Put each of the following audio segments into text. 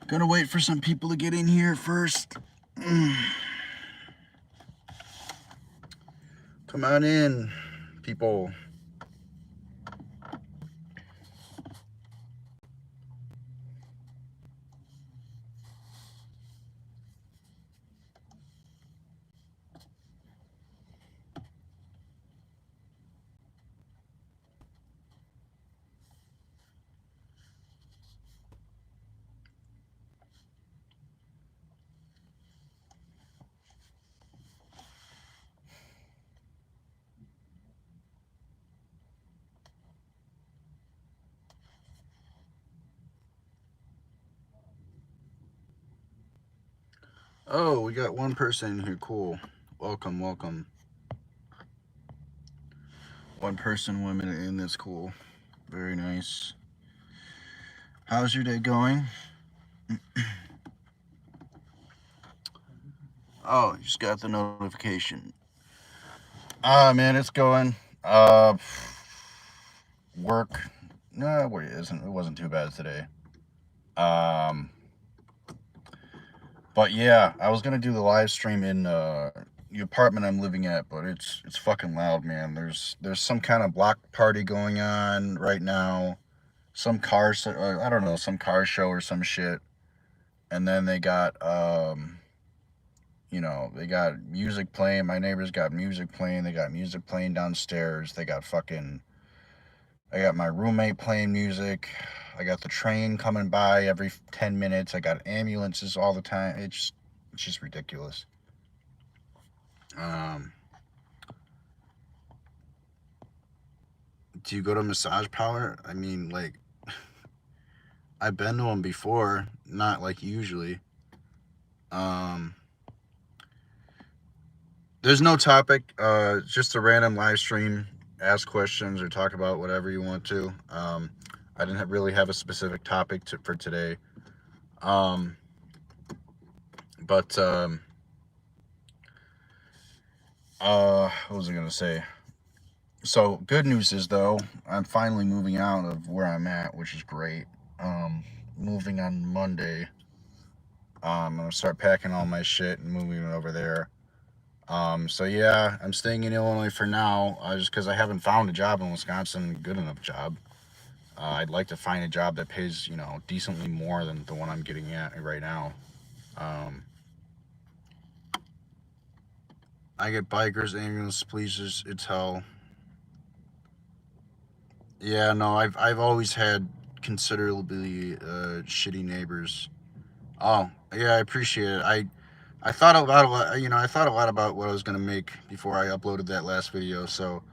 Gonna wait for some people to get in here first. Come on in, people. Oh, we got one person in here. Cool. Welcome, welcome. One person, women in. That's cool. Very nice. How's your day going? Oh, you just got the notification. Man, it's going. Work. No, it isn't. It wasn't too bad today. But yeah, I was gonna do the live stream in the apartment I'm living at, but it's fucking loud, man. There's some kind of block party going on right now. Some car, I don't know, some car show or some shit. And then they got they got music playing. My neighbors got music playing. They got music playing downstairs. I got my roommate playing music. I got the train coming by every 10 minutes. I got ambulances all the time. It's just ridiculous. Do you go to massage parlor? I mean, like, I've been to them before, not like usually. There's no topic. Just a random live stream. Ask questions or talk about whatever you want to. I didn't really have a specific topic for today. But what was I gonna say? So good news is though, I'm finally moving out of where I'm at, which is great. Moving on Monday. I'm gonna start packing all my shit and moving it over there. So yeah, I'm staying in Illinois for now, just because I haven't found a job in Wisconsin, good enough job. I'd like to find a job that pays, decently more than the one I'm getting at right now. I get bikers, ambulance, police, it's hell. Yeah, no, I've always had considerably shitty neighbors. Oh, yeah, I appreciate it. I thought about a lot, I thought a lot about what I was gonna make before I uploaded that last video. So,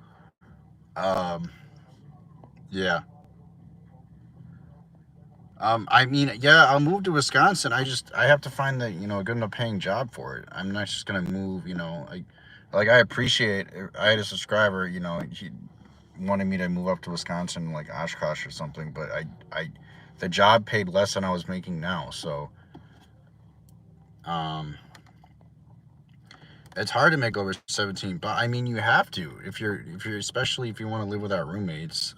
um, yeah. I mean, yeah, I'll move to Wisconsin. I have to find the a good enough paying job for it. I'm not just gonna move. I appreciate. I had a subscriber. He wanted me to move up to Wisconsin, like Oshkosh or something. But the job paid less than I was making now. So, it's hard to make over 17. But I mean, you have to if you're especially if you want to live without roommates.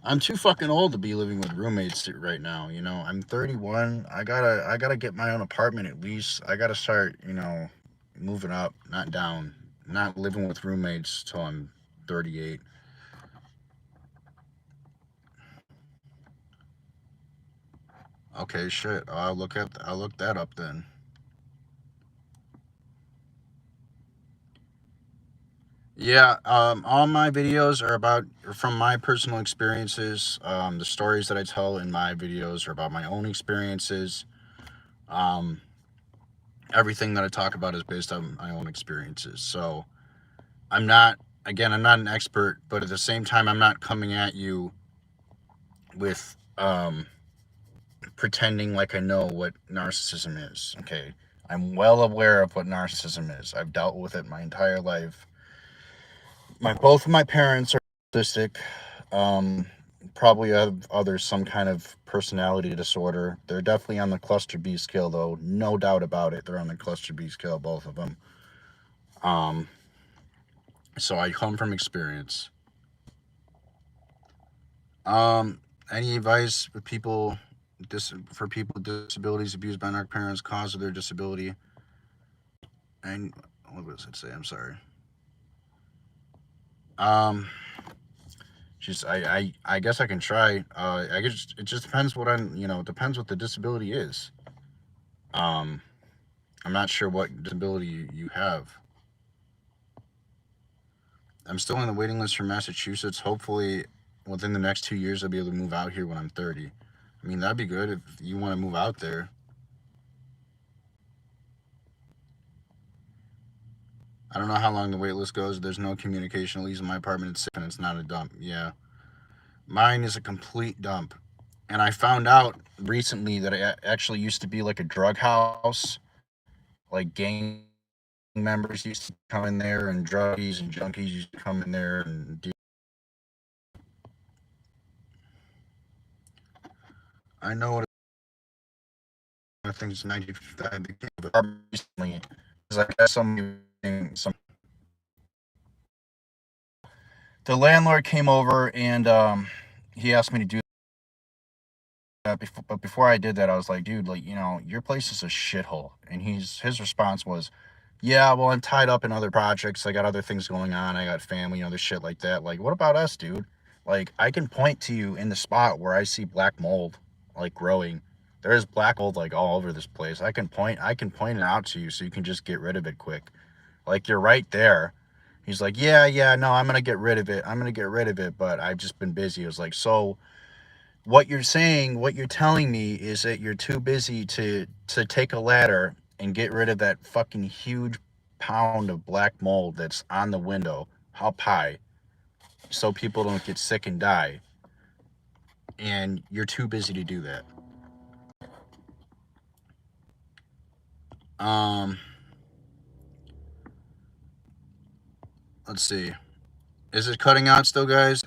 I'm too fucking old to be living with roommates right now. I'm 31. I gotta get my own apartment at least. I gotta start, moving up, not down, not living with roommates till I'm 38. Okay, shit. I'll look that up then. Yeah, all my videos are from my personal experiences. The stories that I tell in my videos are about my own experiences. Um, Everything that I talk about is based on my own experiences. So I'm not an expert, but at the same time, I'm not coming at you with pretending like I know what narcissism is. Okay, I'm well aware of what narcissism is. I've dealt with it my entire life. Both of my parents are autistic. Probably have others some kind of personality disorder. They're definitely on the cluster B scale, though, no doubt about it. They're on the cluster B scale, both of them. So I come from experience. Any advice with people for people with disabilities abused by narc parents, cause of their disability. And what does it say? I'm sorry. Um, just I guess I can try. I guess it just depends what it depends what the disability is. Um, I'm not sure what disability you have. I'm still on the waiting list for Massachusetts. Hopefully, within the next 2 years, I'll be able to move out here when I'm 30. I mean, that'd be good if you want to move out there. I don't know how long the wait list goes. There's no communication. At least in my apartment, it's safe and it's not a dump. Yeah. Mine is a complete dump. And I found out recently that it actually used to be like a drug house. Like gang members used to come in there and druggies and junkies used to come in there and do. I know what I think it's 1955 became of it recently. Because I guess some the landlord came over and he asked me to do that. But before I did that, I was like, dude, like, your place is a shithole. And his response was, yeah, well, I'm tied up in other projects. I got other things going on. I got family, other shit like that. Like, what about us, dude? Like, I can point to you in the spot where I see black mold, like, growing. There is black mold, like, all over this place. I can point it out to you so you can just get rid of it quick. Like, you're right there. He's like, yeah, no, I'm going to get rid of it. I'm going to get rid of it, but I've just been busy. I was like, so what you're telling me is that you're too busy to take a ladder and get rid of that fucking huge pound of black mold that's on the window up high so people don't get sick and die. And you're too busy to do that. Um, let's see. Is it cutting out still, guys?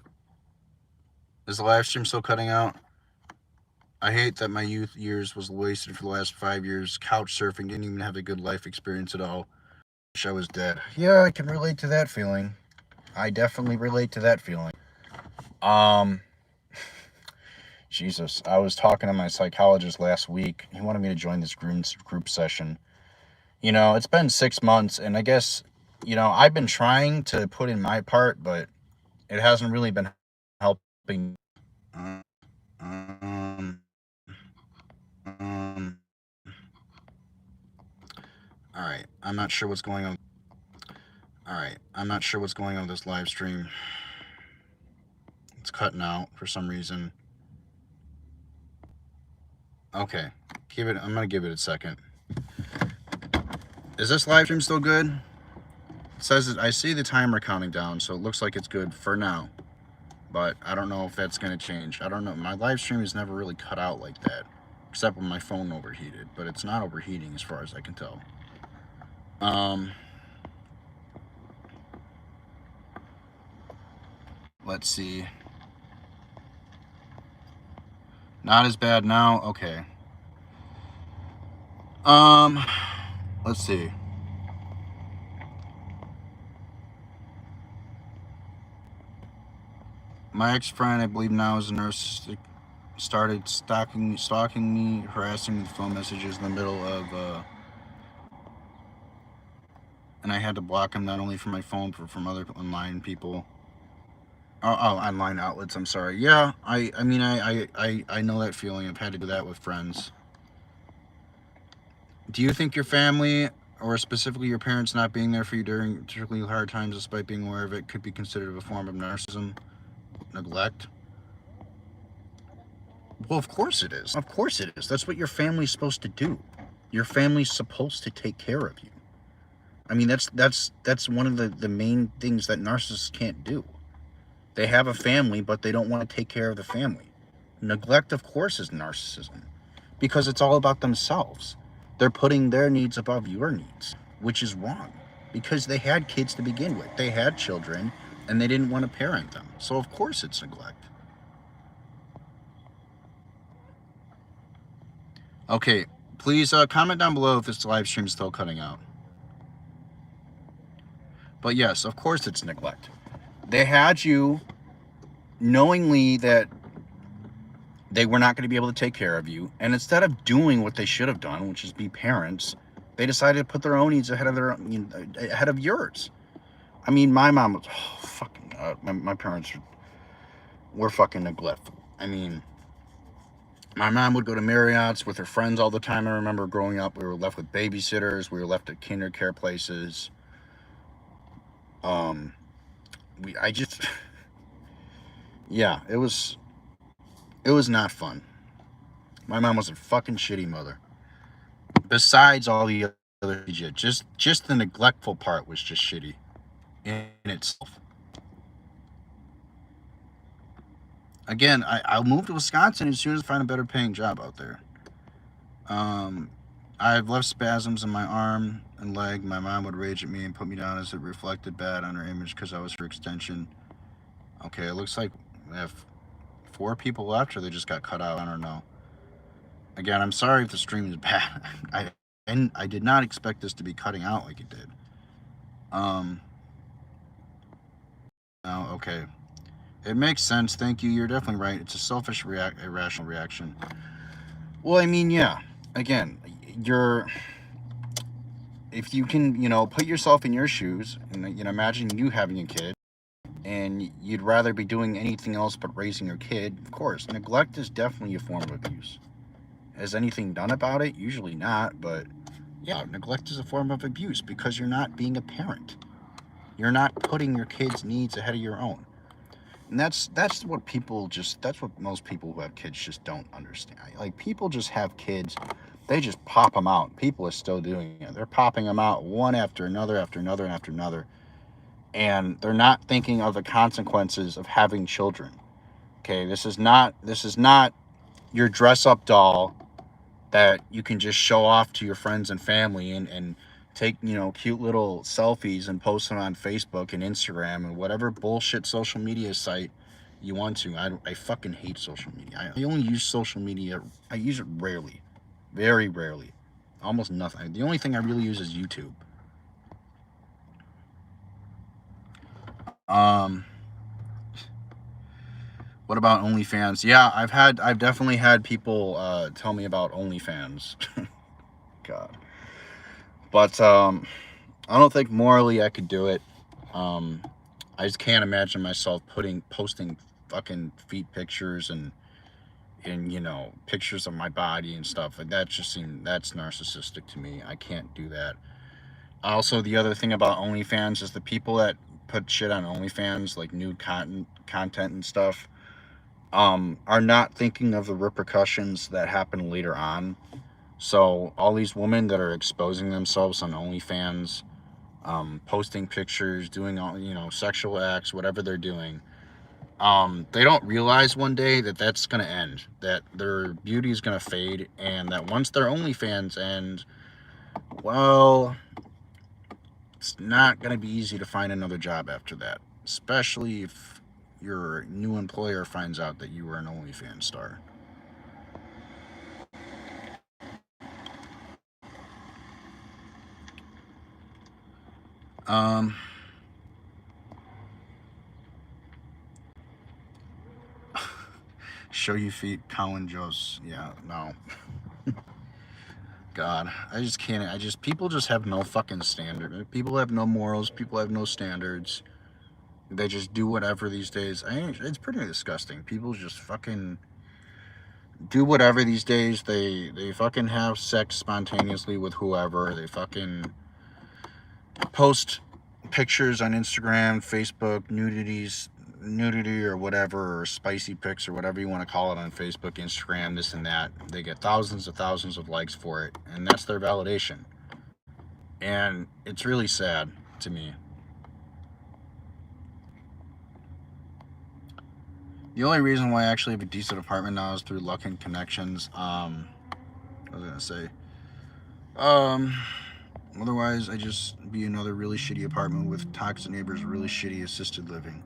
Is the live stream still cutting out? I hate that my youth years was wasted for the last 5 years. Couch surfing, didn't even have a good life experience at all. Wish I was dead. Yeah, I can relate to that feeling. I definitely relate to that feeling. Um, Jesus, I was talking to my psychologist last week. He wanted me to join this group session. It's been 6 months, and I guess, I've been trying to put in my part, but it hasn't really been helping. Um, um, um, all right. I'm not sure what's going on. All right. I'm not sure what's going on with this live stream. It's cutting out for some reason. Okay. I'm going to give it a second. Is this live stream still good? It says that I see the timer counting down, so it looks like it's good for now. But I don't know if that's going to change. I don't know. My live stream is never really cut out like that, except when my phone overheated. But it's not overheating as far as I can tell. Let's see. Not as bad now. Okay. Let's see. My ex-friend, I believe now is a narcissistic, started stalking me, harassing me with phone messages in the middle of, and I had to block him not only from my phone but from other online people. Oh, online outlets. I'm sorry. Yeah, I mean, I know that feeling. I've had to do that with friends. Do you think your family, or specifically your parents, not being there for you during particularly hard times, despite being aware of it, could be considered a form of narcissism, neglect? Well, of course it is. Of course it is. That's what your family's supposed to do. Your family's supposed to take care of you. I mean, that's one of the main things that narcissists can't do. They have a family, but they don't want to take care of the family. Neglect, of course, is narcissism because it's all about themselves. They're putting their needs above your needs, which is wrong because they had kids to begin with. They had children and they didn't want to parent them. So, of course, it's neglect. Okay, please comment down below if this live stream is still cutting out. But yes, of course it's neglect. They had you knowingly that they were not going to be able to take care of you. And instead of doing what they should have done, which is be parents, they decided to put their own needs ahead of ahead of yours. I mean, my mom was fucking. My parents were fucking neglectful. I mean, my mom would go to Marriott's with her friends all the time. I remember growing up, we were left with babysitters. We were left at kinder care places. Um, I just, yeah, it was not fun. My mom was a fucking shitty mother. Besides all the other shit, just the neglectful part was just shitty in itself. Again, I'll move to Wisconsin as soon as I find a better paying job out there. I've left spasms in my arm and leg. My mom would rage at me and put me down as it reflected bad on her image because I was her extension. Okay, it looks like we have 4 people left, or they just got cut out. I don't know. Again, I'm sorry if the stream is bad. I did not expect this to be cutting out like it did. Oh, okay. It makes sense. Thank you. You're definitely right. It's a selfish, irrational reaction. Well, I mean, yeah. Again, if you can, put yourself in your shoes and, imagine you having a kid and you'd rather be doing anything else but raising your kid. Of course, neglect is definitely a form of abuse. Has anything done about it? Usually not, but yeah, neglect is a form of abuse because you're not being a parent. You're not putting your kids' needs ahead of your own. And that's what most people who have kids just don't understand. Like, people just have kids, they just pop them out. People are still doing it. They're popping them out one after another, after another, after another. And they're not thinking of the consequences of having children. Okay, this is not your dress up doll that you can just show off to your friends and family and take, cute little selfies and post them on Facebook and Instagram and whatever bullshit social media site you want to. I fucking hate social media. I only use social media. I use it rarely. Very rarely. Almost nothing. The only thing I really use is YouTube. What about OnlyFans? Yeah, I've definitely had people tell me about OnlyFans. God. But I don't think morally I could do it. I just can't imagine myself posting fucking feet pictures and pictures of my body and stuff. Like, that's narcissistic to me. I can't do that. Also, the other thing about OnlyFans is the people that put shit on OnlyFans, like nude content and stuff, are not thinking of the repercussions that happen later on. So all these women that are exposing themselves on OnlyFans, posting pictures, doing all, sexual acts, whatever they're doing, they don't realize one day that that's going to end, that their beauty is going to fade, and that once their OnlyFans end, well, it's not going to be easy to find another job after that, especially if your new employer finds out that you were an OnlyFans star. Show you feet, Colin Jost. Yeah, no. God, I just can't. People just have no fucking standard. People have no morals. People have no standards. They just do whatever these days. It's pretty disgusting. People just fucking do whatever these days. They fucking have sex spontaneously with whoever. They fucking post pictures on Instagram, Facebook, nudity or whatever, or spicy pics or whatever you want to call it on Facebook, Instagram, this and that. They get thousands of likes for it, and that's their validation. And it's really sad to me. The only reason why I actually have a decent apartment now is through luck and connections. What was I gonna say? Otherwise, I just be another really shitty apartment with toxic neighbors, really shitty assisted living.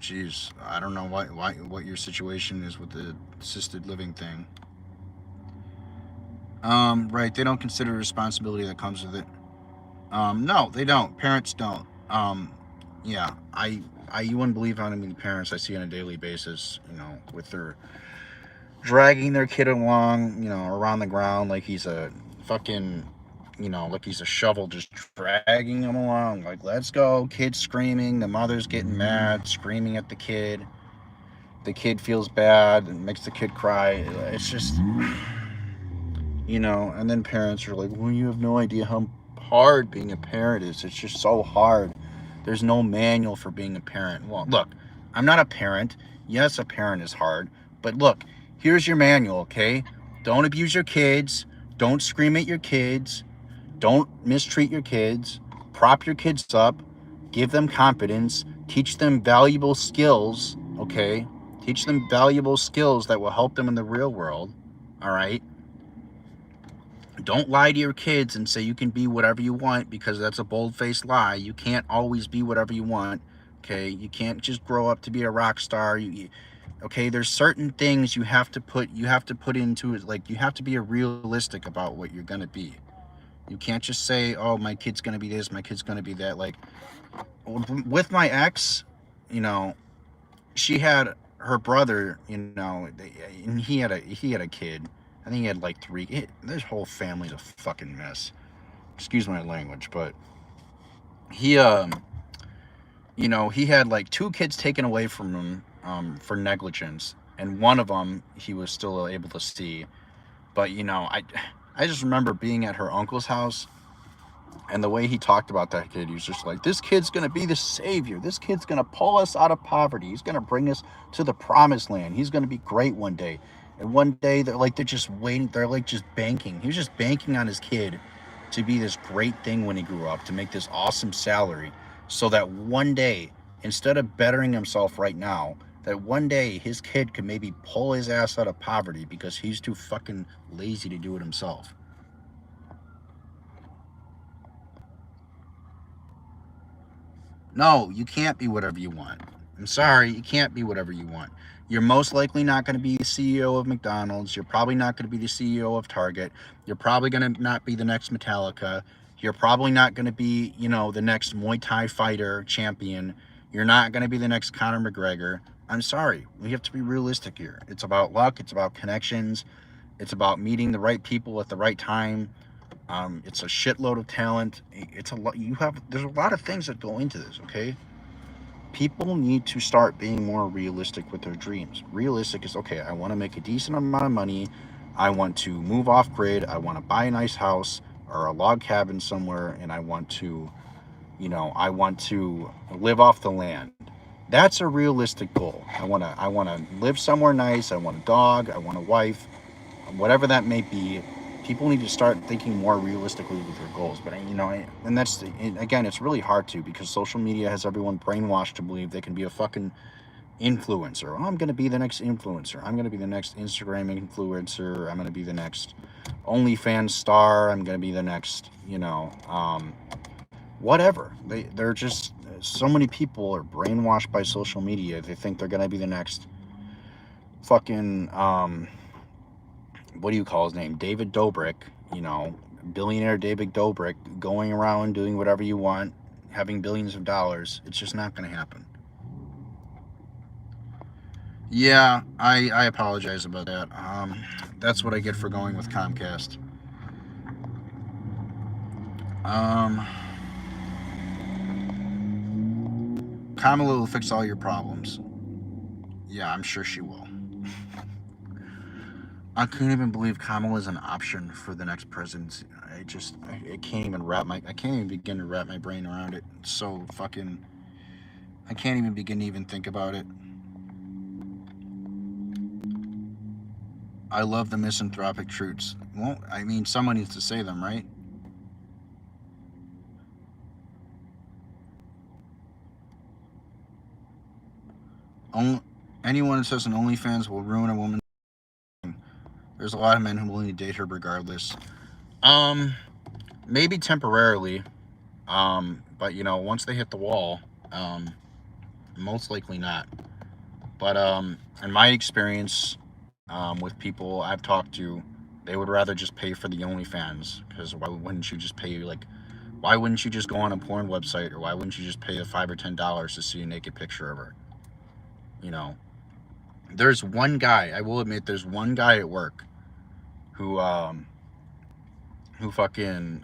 Jeez, I don't know what your situation is with the assisted living thing. Right, they don't consider the responsibility that comes with it. No, they don't. Parents don't. Yeah, you wouldn't believe how many parents I see on a daily basis, with their dragging their kid along, you know, around the ground like he's a fucking, you know, like he's a shovel, just dragging him along. Like, let's go. Kid's screaming. The mother's getting mad, screaming at the kid. The kid feels bad and makes the kid cry. It's just, you know, and then parents are like, well, you have no idea how hard being a parent is. It's just so hard. There's no manual for being a parent. Well, look, I'm not a parent. Yes, a parent is hard. But look, here's your manual, okay? Don't abuse your kids. Don't scream at your kids. Don't mistreat your kids. Prop your kids up. Give them confidence. Teach them valuable skills, okay? Teach them valuable skills that will help them in the real world, all right? Don't lie to your kids and say you can be whatever you want, because that's a bold-faced lie. You can't always be whatever you want, okay? You can't just grow up to be a rock star. Okay, there's certain things you have to put into it. Like, you have to be realistic about what you're gonna be. You can't just say, oh, my kid's gonna be this, my kid's gonna be that. Like, with my ex, you know, she had her brother, you know, and he had a kid. I think he had like 3. This whole family's a fucking mess. Excuse my language, but he, you know, he had like 2 kids taken away from him for negligence, and one of them he was still able to see. But you know, I just remember being at her uncle's house, and the way he talked about that kid, he was just like, this kid's gonna be the savior. This kid's gonna pull us out of poverty. He's gonna bring us to the promised land. He's gonna be great one day. And one day they're just waiting. They're like just banking. He was just banking on his kid to be this great thing when he grew up, to make this awesome salary, so that one day, instead of bettering himself right now, that one day his kid could maybe pull his ass out of poverty because he's too fucking lazy to do it himself. No, you can't be whatever you want. I'm sorry, you can't be whatever you want. You're most likely not going to be the CEO of McDonald's. You're probably not going to be the CEO of Target. You're probably going to not be the next Metallica. You're probably not going to be, you know, the next Muay Thai fighter champion. You're not going to be the next Conor McGregor. I'm sorry. We have to be realistic here. It's about luck. It's about connections. It's about meeting the right people at the right time. It's a shitload of talent. It's a lot. There's a lot of things that go into this, okay? People need to start being more realistic with their dreams. Realistic is, okay, I want to make a decent amount of money. I want to move off grid. I want to buy a nice house or a log cabin somewhere, and I want to, you know, I want to live off the land. That's a realistic goal. I want to live somewhere nice. I want a dog. I want a wife. Whatever that may be, people need to start thinking more realistically with their goals. But you know, and that's, again, it's really hard to, because social media has everyone brainwashed to believe they can be a fucking influencer. Oh, I'm going to be the next influencer. I'm going to be the next Instagram influencer. I'm going to be the next OnlyFans star. I'm going to be the next, you know, whatever. They're just, so many people are brainwashed by social media. They think they're going to be the next fucking, what do you call his name? David Dobrik, you know, billionaire David Dobrik, going around doing whatever you want, having billions of dollars. It's just not going to happen. Yeah, I apologize about that. That's what I get for going with Comcast. Kamala will fix all your problems. Yeah, I'm sure she will. I can't even believe Kamala is an option for the next presidency. I can't even begin to wrap my brain around it. It's so fucking, I can't even begin to even think about it. I love the misanthropic truths. Well, I mean, someone needs to say them, right? Anyone that says an OnlyFans will ruin a woman's life. There's a lot of men who will need to date her regardless. Maybe temporarily. But you know, once they hit the wall, most likely not. But in my experience, with people I've talked to, they would rather just pay for the OnlyFans, because why wouldn't you just pay, like, why wouldn't you just go on a porn website, or why wouldn't you just pay $5 or $10 to see a naked picture of her? You know, There's one guy, I will admit, there's one guy at work who fucking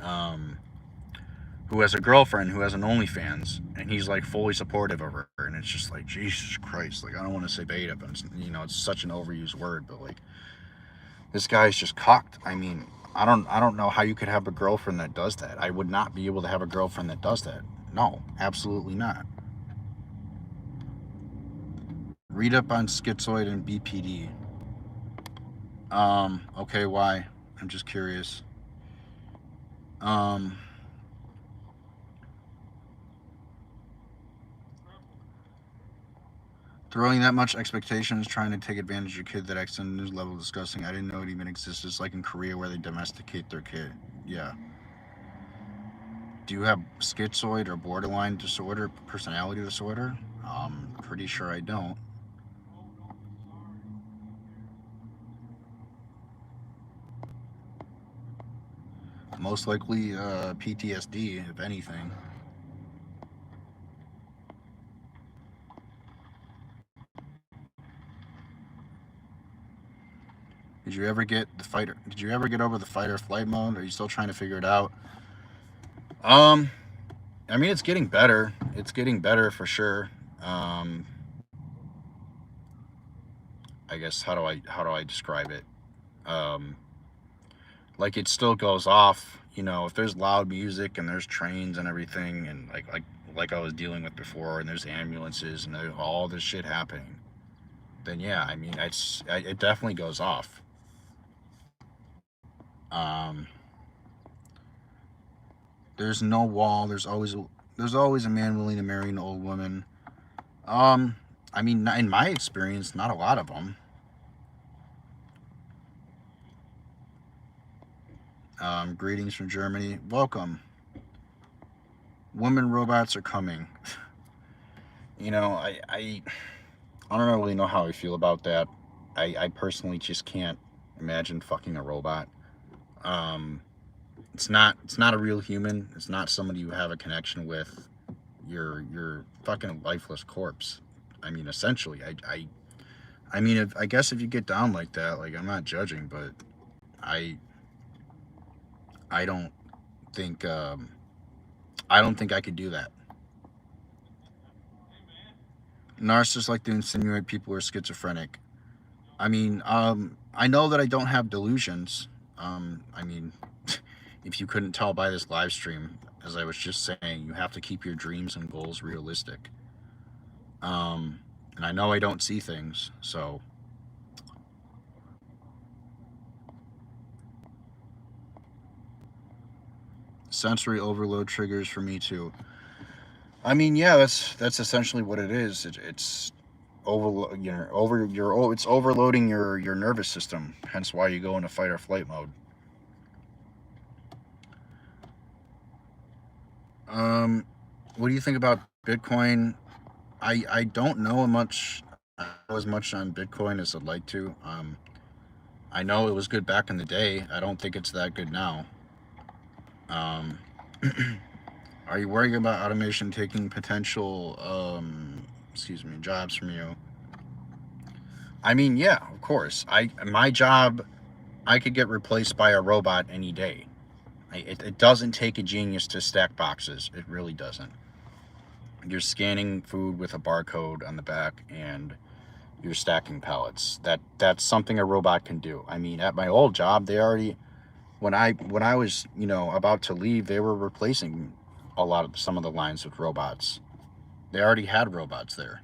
who has a girlfriend who has an OnlyFans, and he's like fully supportive of her, and it's just like, Jesus Christ, like, I don't want to say beta, but it's, you know, it's such an overused word, but like, this guy's just cocked. I mean, I don't know how you could have a girlfriend that does that. I would not be able to have a girlfriend that does that. No, absolutely not. Read up on schizoid and BPD. Okay, why? I'm just curious. Um, Throwing that much expectations, trying to take advantage of your kid, that extended news level disgusting. I didn't know it even existed. It's like in Korea where they domesticate their kid. Yeah. Do you have schizoid or borderline disorder, personality disorder? Pretty sure I don't. Most likely PTSD, if anything. Did you ever get the fighter? Did you ever get over the fight or flight mode? Are you still trying to figure it out? Um, I mean, it's getting better. It's getting better for sure. Um, I guess how do I describe it? Um, like it still goes off. You know, if there's loud music and there's trains and everything, and like I was dealing with before, and there's ambulances and there's all this shit happening, then yeah, I mean, it definitely goes off. Um, there's no wall. There's always a man willing to marry an old woman. Um, I mean, in my experience, not a lot of them. Greetings from Germany. Welcome. Women robots are coming. You know, I don't really know how I feel about that. I personally just can't imagine fucking a robot. Um, it's not a real human. It's not somebody you have a connection with. You're fucking a lifeless corpse. I mean, essentially, I mean, I guess if you get down like that, like, I'm not judging, but I I don't think I don't think I could do that. Narcissists like to insinuate people are schizophrenic. I mean, I know that I don't have delusions. I mean, if you couldn't tell by this live stream, as I was just saying, you have to keep your dreams and goals realistic. And I know I don't see things, so sensory overload triggers for me too. I mean, yeah, that's essentially what it is. It's it's overloading your nervous system. Hence why you go into fight or flight mode. Um, what do you think about Bitcoin? I don't know much. I know as much on Bitcoin as I'd like to. I know it was good back in the day. I don't think it's that good now. Um, are you worrying about automation taking potential, jobs from you? I mean, yeah, of course. My job, I could get replaced by a robot any day. It doesn't take a genius to stack boxes. It really doesn't. You're scanning food with a barcode on the back, and you're stacking pallets. That's something a robot can do. I mean, at my old job, they already when I was, you know, about to leave, they were replacing some of the lines with robots. They already had robots there.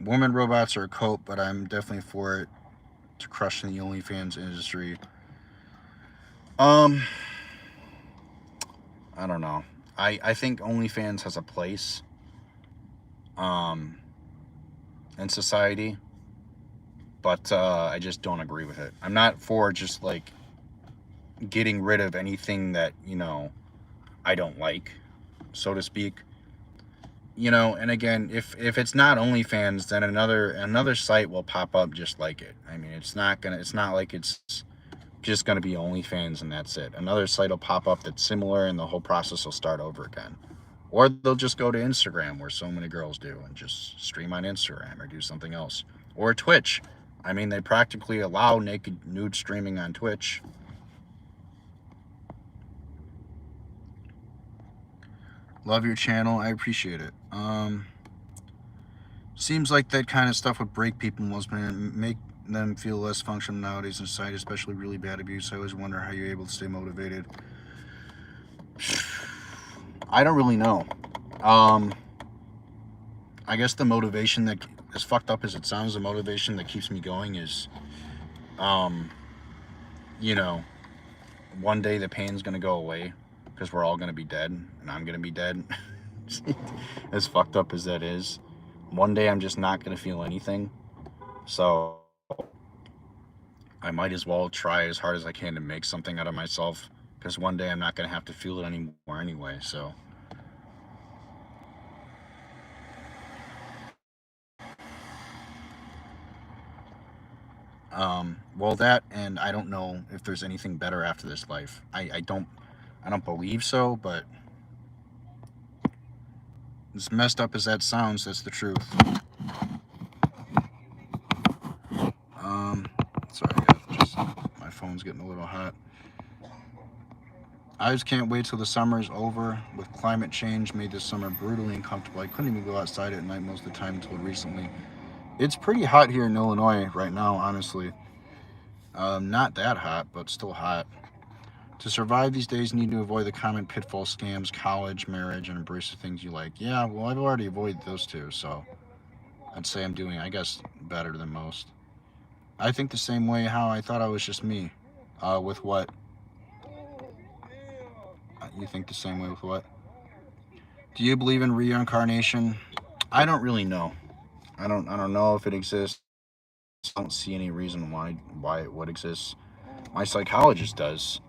Woman robots are a cult, but I'm definitely for it to crush in the OnlyFans industry. Um, I don't know. I think OnlyFans has a place um in society, but I just don't agree with it. I'm not for just like getting rid of anything that, you know, I don't like, so to speak. You know, and again, if it's not OnlyFans, then another site will pop up just like it. I mean, it's not like it's just gonna be OnlyFans and that's it. Another site will pop up that's similar, and the whole process will start over again. Or they'll just go to Instagram, where so many girls do, and just stream on Instagram or do something else. Or Twitch. I mean, they practically allow naked nude streaming on Twitch. Love your channel. I appreciate it. Seems like that kind of stuff would break people most, man, make them feel less functional nowadays in society, especially really bad abuse. I always wonder how you're able to stay motivated. I don't really know. I guess the motivation that, as fucked up as it sounds, the motivation that keeps me going is, you know, one day the pain's gonna go away because we're all gonna be dead, and I'm gonna be dead. As fucked up as that is, one day I'm just not gonna feel anything. So I might as well try as hard as I can to make something out of myself, because one day I'm not gonna have to feel it anymore anyway. So well, that, and I don't know if there's anything better after this life. I don't believe so, but as messed up as that sounds, that's the truth. Sorry guys, my phone's getting a little hot. I just can't wait till the summer's over. With climate change made this summer brutally uncomfortable. I couldn't even go outside at night most of the time until recently. It's pretty hot here in Illinois right now, honestly. Not that hot, but still hot. To survive these days, you need to avoid the common pitfall scams, college, marriage, and embrace the things you like. Yeah, well, I've already avoided those two, so I'd say I'm doing, I guess, better than most. I think the same way how I thought I was just me. With what? You think the same way with what? Do you believe in reincarnation? I don't really know. I don't know if it exists. I don't see any reason why it would exist. My psychologist does.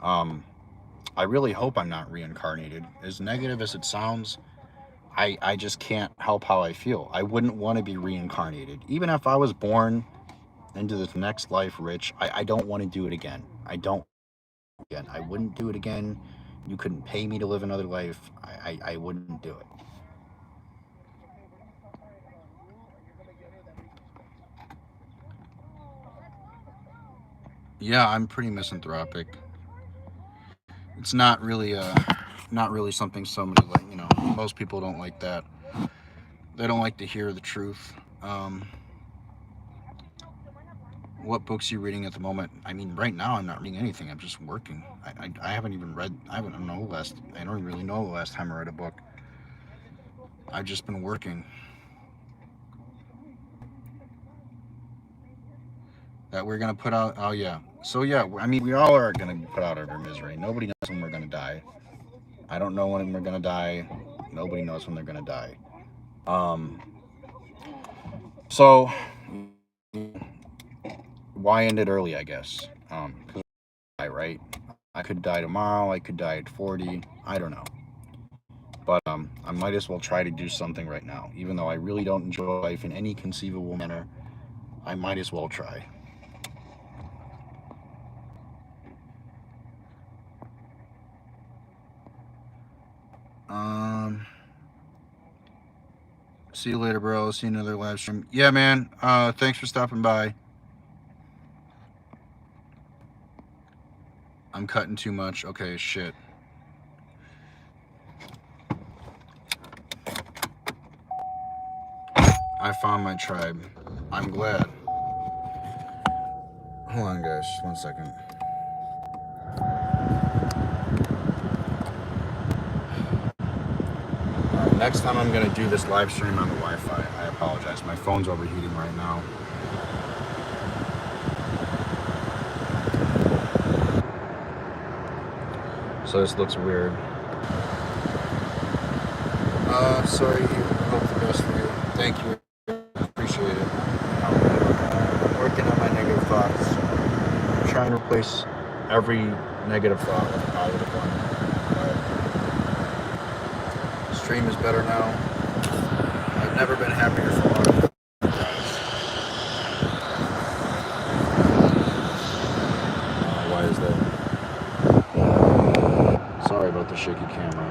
I really hope I'm not reincarnated. As negative as it sounds, I just can't help how I feel. I wouldn't want to be reincarnated. Even if I was born into this next life rich, I don't want to do it again. I wouldn't do it again. You couldn't pay me to live another life. I wouldn't do it. Yeah, I'm pretty misanthropic. It's not really something somebody like, most people don't like that. They don't like to hear the truth. What books are you reading at the moment? I mean, right now I'm not reading anything. I'm just working. I haven't even read. I don't really know the last time I read a book. I've just been working. That we're gonna put out. Oh yeah. So yeah, I mean, we all are gonna put out our misery. Nobody knows when we're gonna die. I don't know when we're gonna die. Nobody knows when they're gonna die. So why end it early? I guess. Because right. I could die tomorrow. I could die at 40. I don't know. But I might as well try to do something right now. Even though I really don't enjoy life in any conceivable manner, I might as well try. See you later, bro. See you another live stream. Yeah, man. Thanks for stopping by. I'm cutting too much. Okay, shit. I found my tribe. I'm glad. Hold on, guys. Just 1 second. Next time I'm going to do this live stream on the Wi-Fi. I apologize. My phone's overheating right now. So this looks weird. Sorry. Hope the best for you. Thank you. Appreciate it. I'm working on my negative thoughts. I'm trying to replace every negative thought with a positive one. The stream is better now. I've never been happier for long. Why is that? Sorry about the shaky camera.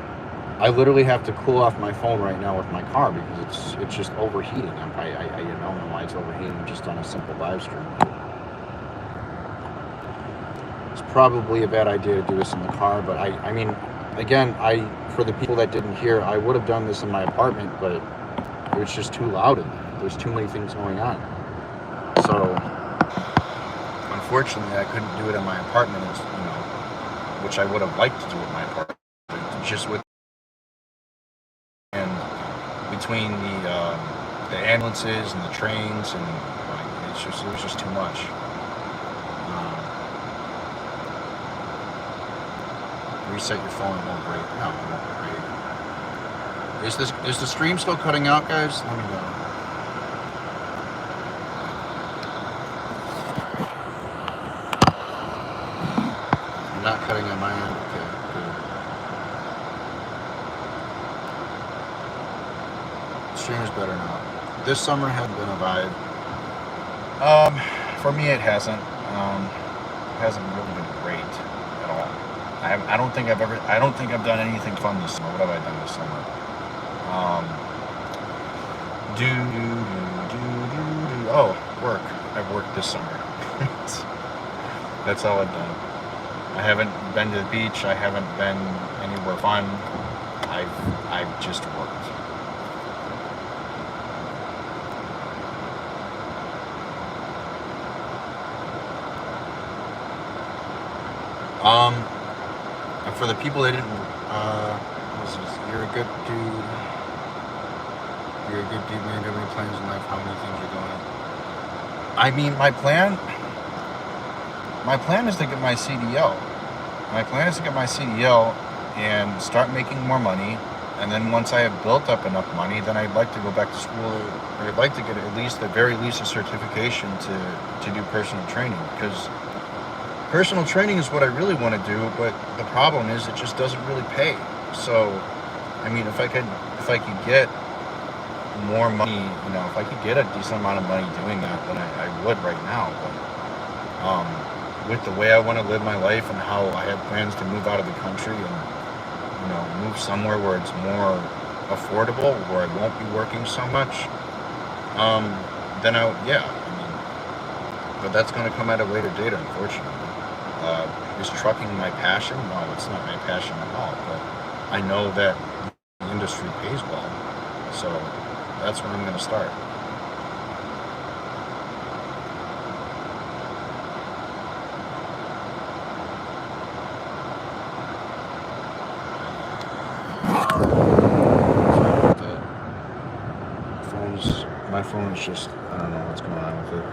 I literally have to cool off my phone right now with my car because it's just overheating. I don't know why it's overheating just on a simple live stream. It's probably a bad idea to do this in the car, but I mean, again, for the people that didn't hear, I would have done this in my apartment, but it was just too loud in there. There's too many things going on. So, unfortunately, I couldn't do it in my apartment, which I would have liked to do in my apartment. Just with and between the ambulances and the trains and it was just too much. Reset your phone, it won't break. No, it won't break. Is the stream still cutting out, guys? Let me know. I'm not cutting on my end. Okay, good. The stream is better now. This summer hasn't been a vibe. For me, it hasn't. It hasn't really been great at all. I don't think I've done anything fun this summer. What have I done this summer? Oh, work. I've worked this summer. That's all I've done. I haven't been to the beach. I haven't been anywhere fun. I've just worked. And for the people that didn't, you're a good dude. You're a good dude, man. Do you have any plans in life? How many things you're doing? I mean, my plan is to get my CDL. My plan is to get my CDL and start making more money. And then once I have built up enough money, then I'd like to go back to school, or I'd like to get at the very least a certification to do personal training, because personal training is what I really want to do, but the problem is it just doesn't really pay. So, I mean, if I could get more money, if I could get a decent amount of money doing that, then I would right now. But with the way I want to live my life and how I have plans to move out of the country and move somewhere where it's more affordable, where I won't be working so much, then but that's going to come at a later date, unfortunately. Is trucking my passion? No, it's not my passion at all, but I know that the industry pays well, so that's where I'm going to start. My phone is just, I don't know what's going on with it.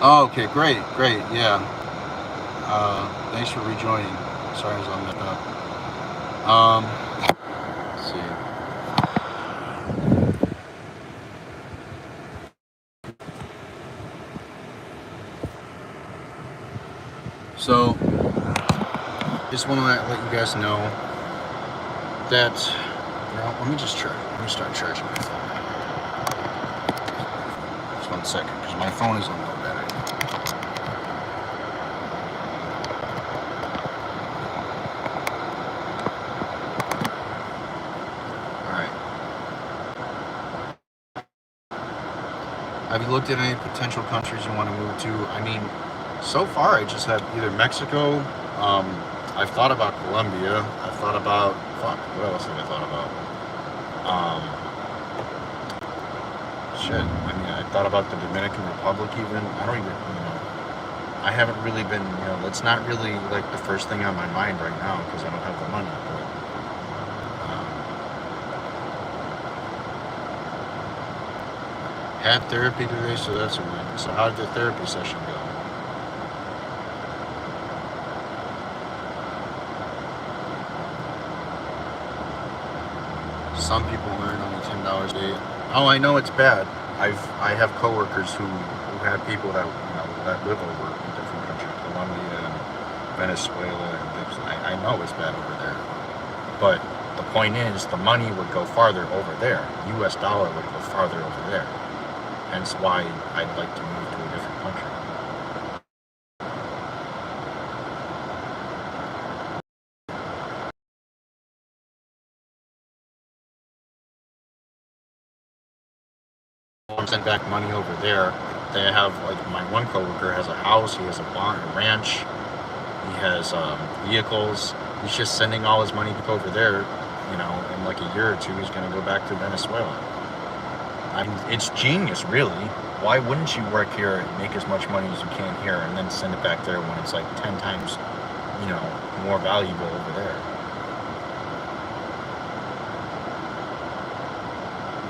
Oh, okay, great, yeah. Thanks for rejoining. Sorry I was on that up. Let's see. So, just want to let you guys know that, let me start charging my phone. Just 1 second, because my phone is on low battery. Alright. Have you looked at any potential countries you want to move to? I mean, so far I just have either Mexico, I've thought about Colombia, I've thought about, what else have I thought about? I thought about the Dominican Republic even. I don't even, I haven't really been, that's not really like the first thing on my mind right now because I don't have the money, but, had therapy today, so that's a win. So how did the therapy session go? Some people earn only $10 a day. Oh, I know it's bad. I have coworkers who have people that that live over in different countries, Colombia and Venezuela, and I know it's bad over there. But the point is, the money would go farther over there. U.S. dollar would go farther over there. Hence why I'd like to move to a different country. send back money over there. They have, like, my one coworker has a house, he has a barn, a ranch, he has vehicles. He's just sending all his money over there. You know, in like a year or two, he's going to go back to Venezuela. I mean, it's genius, really. Why wouldn't you work here and make as much money as you can here and then send it back there when it's like 10 times, you know, more valuable over there?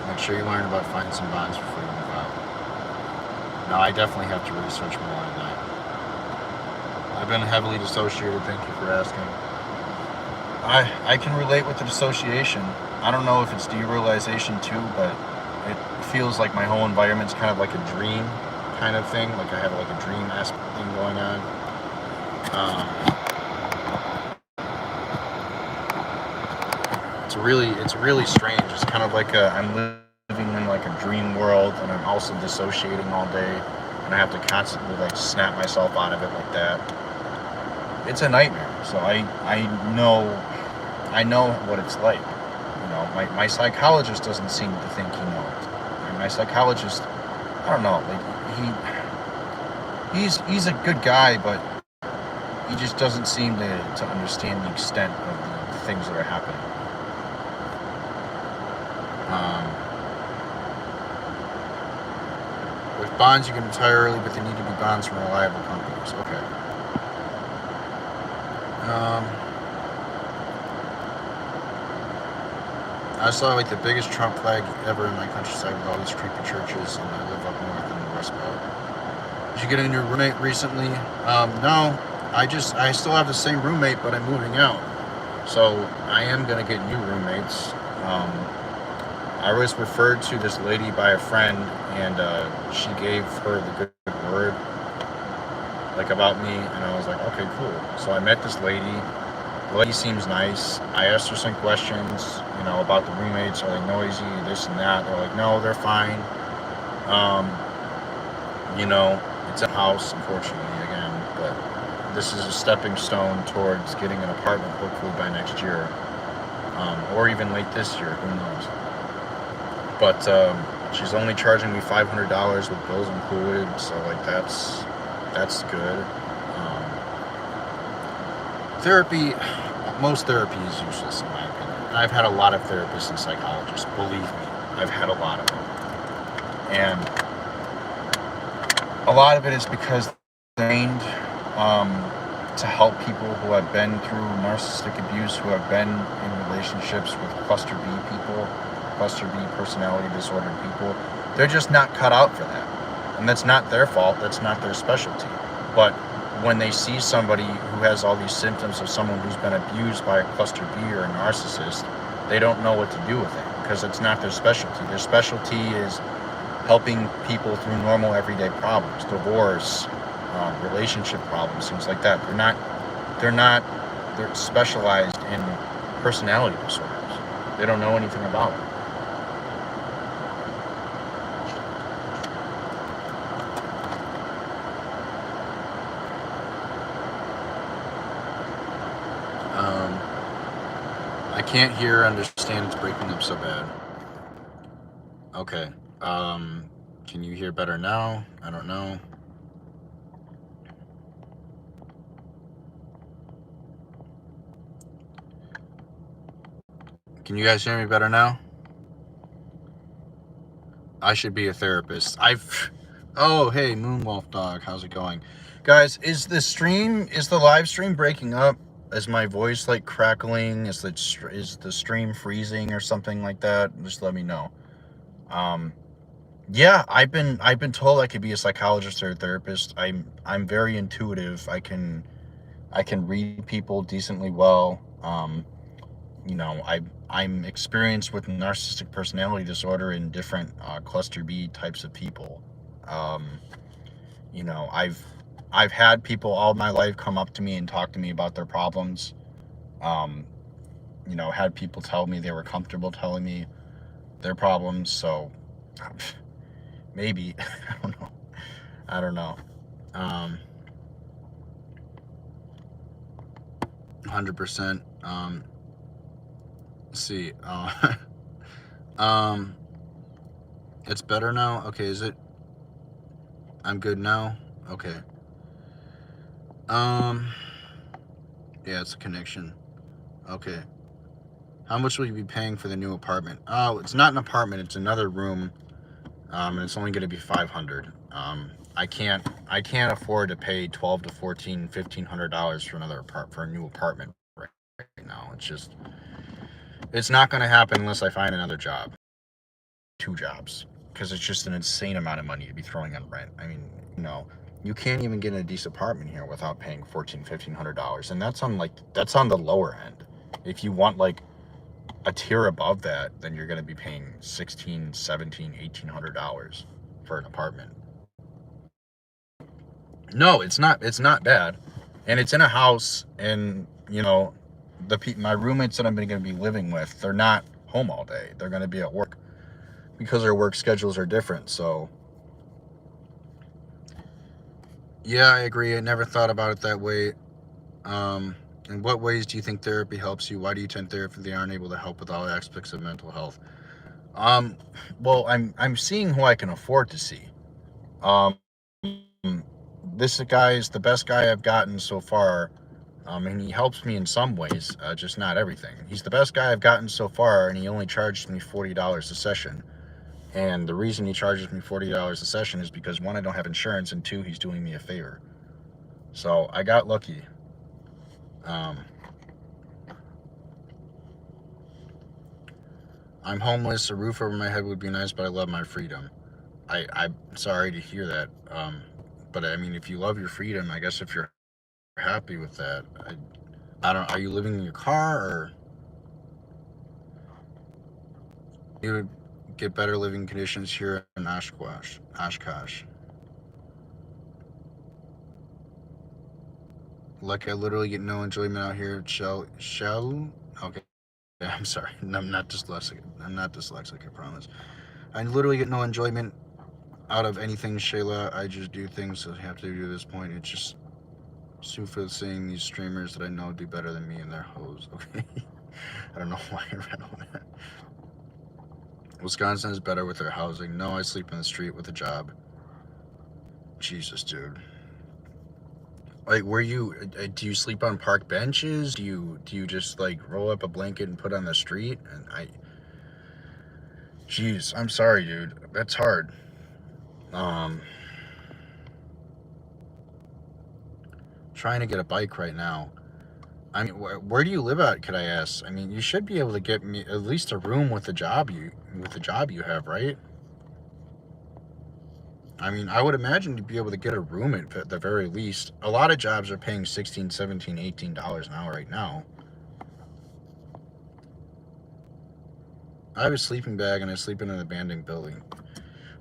Make sure you learn about finding some bonds before you move out. No, I definitely have to research more on that. I've been heavily dissociated, thank you for asking. I can relate with the dissociation. I don't know if it's derealization too, but it feels like my whole environment's kind of like a dream kind of thing. Like I have like a dream aspect thing going on. It's really strange. It's kind of like I'm living in like a dream world, and I'm also dissociating all day, and I have to constantly like snap myself out of it like that. It's a nightmare. So I know what it's like. You know, my psychologist doesn't seem to think he knows. And my psychologist, I don't know, like he's a good guy, but he just doesn't seem to understand the extent of the things that are happening. With bonds, you can retire early, but they need to be bonds from reliable companies. Okay. I saw like the biggest Trump flag ever in my countryside with all these creepy churches, and I live up north in the Rust Belt. Did you get a new roommate recently? No, I still have the same roommate, but I'm moving out. So I am gonna get new roommates. I was referred to this lady by a friend, and she gave her the good word, like about me, and I was like, okay, cool. So I met this lady. The lady seems nice. I asked her some questions, you know, about the roommates. Are they noisy? This and that. They're like, no, they're fine. You know, it's a house, unfortunately, again, but this is a stepping stone towards getting an apartment, hopefully by next year, or even late this year. Who knows? But she's only charging me $500 with bills included, so like that's good. Therapy, most therapy is useless in my opinion. I've had a lot of therapists and psychologists, believe me, I've had a lot of them. And a lot of it is because they're trained to help people who have been through narcissistic abuse, who have been in relationships with cluster B people, cluster B personality disordered people. They're just not cut out for that. And that's not their fault, that's not their specialty. But when they see somebody who has all these symptoms of someone who's been abused by a cluster B or a narcissist, they don't know what to do with it because it's not their specialty. Their specialty is helping people through normal everyday problems, divorce, relationship problems, things like that. They're specialized in personality disorders. They don't know anything about it. I can't hear or understand, it's breaking up so bad. Okay. Can you hear better now? I don't know. Can you guys hear me better now? I should be a therapist. Oh, hey, Moonwolf Dog, how's it going? Guys, is the live stream breaking up? Is my voice like crackling? Is the stream freezing or something like that? Just let me know. Yeah, I've been told I could be a psychologist or a therapist. I'm very intuitive. I can read people decently well. You know, I'm experienced with narcissistic personality disorder in different cluster B types of people. You know, I've had people all my life come up to me and talk to me about their problems. You know, had people tell me they were comfortable telling me their problems. So maybe I don't know. 100%. Let's see. It's better now? Okay, is it? I'm good now? Okay. Yeah, it's a connection. Okay. How much will you be paying for the new apartment? Oh, it's not an apartment, it's another room. And it's only gonna be $500. I can't afford to pay $1,200 to $1,400, $1,500 for a new apartment right now. It's not gonna happen unless I find another job. 2 jobs. Because it's just an insane amount of money to be throwing on rent. I mean, you can't even get a decent apartment here without paying $1,400, $1,500. And that's on the lower end. If you want like a tier above that, then you're going to be paying $1,600, $1,700, $1,800 for an apartment. No, it's not bad. And it's in a house, and my roommates that I'm going to be living with, they're not home all day. They're going to be at work because their work schedules are different. So yeah, I agree. I never thought about it that way. In what ways do you think therapy helps you? Why do you attend therapy if they aren't able to help with all aspects of mental health? Well, I'm seeing who I can afford to see. This guy is the best guy I've gotten so far. And he helps me in some ways, just not everything. He's the best guy I've gotten so far, and he only charged me $40 a session. And the reason he charges me $40 a session is because 1, I don't have insurance, and 2, he's doing me a favor. So I got lucky. I'm homeless. A roof over my head would be nice, but I love my freedom. I'm sorry to hear that. But I mean, if you love your freedom, I guess if you're happy with that, I don't. Are you living in your car, or you would get better living conditions here in Oshkosh? Like I literally get no enjoyment out here. Shall? Okay. I'm sorry. I'm not dyslexic. I promise. I literally get no enjoyment out of anything, Shayla. I just do things that I have to do to this point. It's just super seeing these streamers that I know do better than me and their hoes. Okay. I don't know why I read on that. Wisconsin is better with their housing. No, I sleep in the street with a job. Jesus, dude. Like, do you sleep on park benches? Do you just like roll up a blanket and put on the street? And jeez, I'm sorry, dude. That's hard. Trying to get a bike right now. I mean, where do you live at? Could I ask? I mean, you should be able to get me at least a room with the job you have, right? I mean, I would imagine you'd be able to get a room at the very least. A lot of jobs are paying $16, $17, $18 an hour right now. I have a sleeping bag and I sleep in an abandoned building.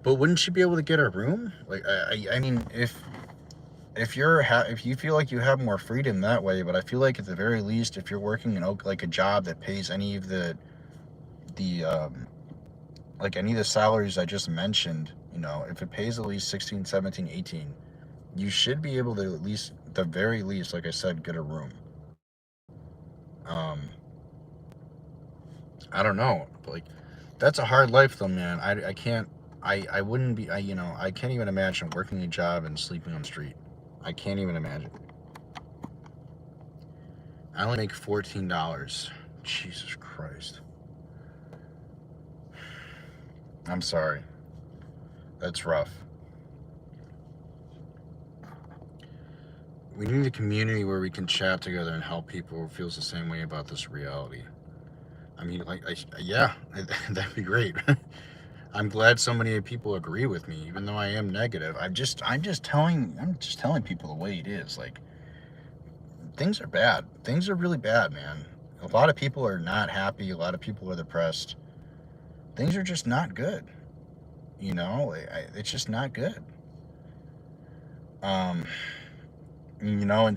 But wouldn't you be able to get a room? Like, I mean, if you feel like you have more freedom that way, but I feel like at the very least, if you're working in like a job that pays any of the like any of the salaries I just mentioned, if it pays at least 16, 17, 18, you should be able to at least, the very least, like I said, get a room. I don't know, but like, that's a hard life though, man. I can't, I wouldn't be, I can't even imagine working a job and sleeping on the street. I can't even imagine. I only make $14. Jesus Christ. I'm sorry. That's rough. We need a community where we can chat together and help people who feels the same way about this reality. I mean, yeah, that'd be great. I'm glad so many people agree with me, even though I am negative. I'm just telling people the way it is. Like, things are bad. Things are really bad, man. A lot of people are not happy. A lot of people are depressed. Things are just not good. It's just not good. And